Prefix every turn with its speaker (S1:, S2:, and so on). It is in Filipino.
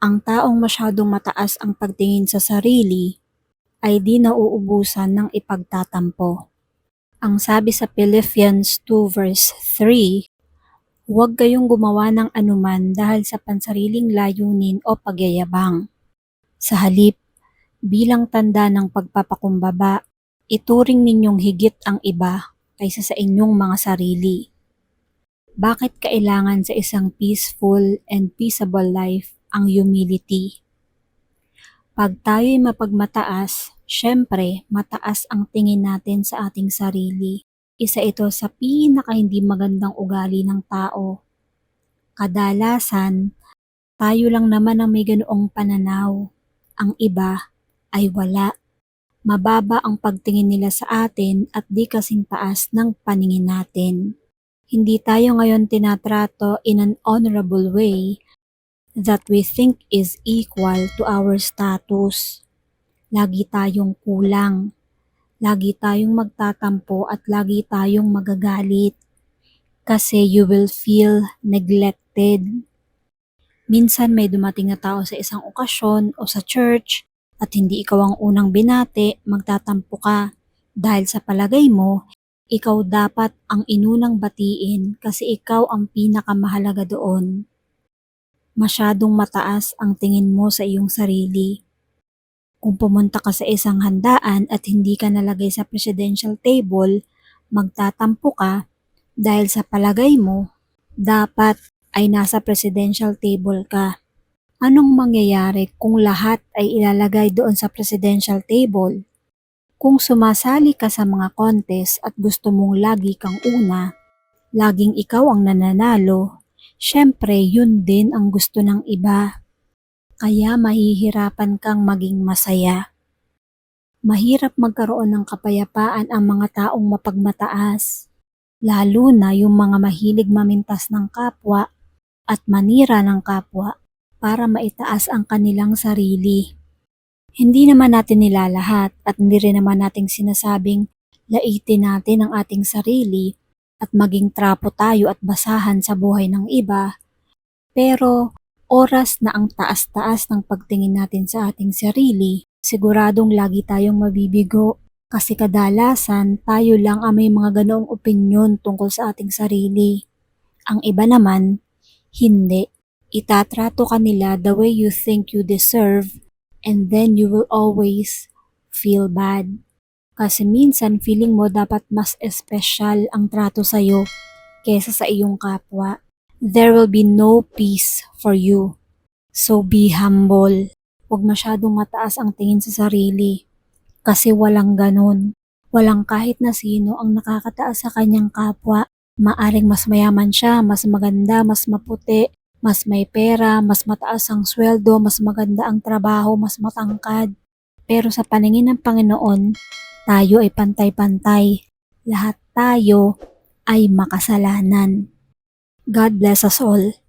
S1: Ang taong masyadong mataas ang pagtingin sa sarili ay di nauubusan ng ipagtatampo. Ang sabi sa Philippians 2 verse 3, huwag kayong gumawa ng anuman dahil sa pansariling layunin o pagyayabang. Sa halip, bilang tanda ng pagpapakumbaba, ituring ninyong higit ang iba kaysa sa inyong mga sarili. Bakit kailangan sa isang peaceful and peaceable life ang humility? Pag tayo'y mapagmataas, syempre mataas ang tingin natin sa ating sarili. Isa ito sa pinaka hindi magandang ugali ng tao. Kadalasan, tayo lang naman ang may ganoong pananaw. Ang iba ay wala. Mababa ang pagtingin nila sa atin at di kasing taas ng paningin natin. Hindi tayo ngayon tinatrato in an honorable way that we think is equal to our status. Lagi tayong kulang. Lagi tayong magtatampo at lagi tayong magagalit. Kasi you will feel neglected. Minsan may dumating na tao sa isang okasyon o sa church at hindi ikaw ang unang binati, magtatampo ka. Dahil sa palagay mo, ikaw dapat ang inunang batiin kasi ikaw ang pinakamahalaga doon. Masyadong mataas ang tingin mo sa iyong sarili. Kung pumunta ka sa isang handaan at hindi ka nalagay sa presidential table, magtatampo ka dahil sa palagay mo, dapat ay nasa presidential table ka. Anong mangyayari kung lahat ay ilalagay doon sa presidential table? Kung sumasali ka sa mga contest at gusto mong lagi kang una, laging ikaw ang nananalo, syempre yun din ang gusto ng iba. Kaya mahihirapan kang maging masaya. Mahirap magkaroon ng kapayapaan ang mga taong mapagmataas, lalo na yung mga mahilig mamintas ng kapwa at manira ng kapwa para maitaas ang kanilang sarili. Hindi naman natin nilalahat at hindi rin naman nating sinasabing laitin natin ang ating sarili at maging trapo tayo at basahan sa buhay ng iba. Pero oras na ang taas-taas ng pagtingin natin sa ating sarili, siguradong lagi tayong mabibigo kasi kadalasan tayo lang ang may mga ganoong opinyon tungkol sa ating sarili. Ang iba naman, hindi. Itatrato ka nila the way you think you deserve and then you will always feel bad. Kasi minsan feeling mo dapat mas espesyal ang trato sa'yo kesa sa iyong kapwa. There will be no peace for you. So be humble. Huwag masyadong mataas ang tingin sa sarili. Kasi walang ganun. Walang kahit na sino ang nakakataas sa kanyang kapwa. Maaring mas mayaman siya, mas maganda, mas maputi, mas may pera, mas mataas ang sweldo, mas maganda ang trabaho, mas matangkad. Pero sa paningin ng Panginoon, tayo ay pantay-pantay. Lahat tayo ay makasalanan. God bless us all.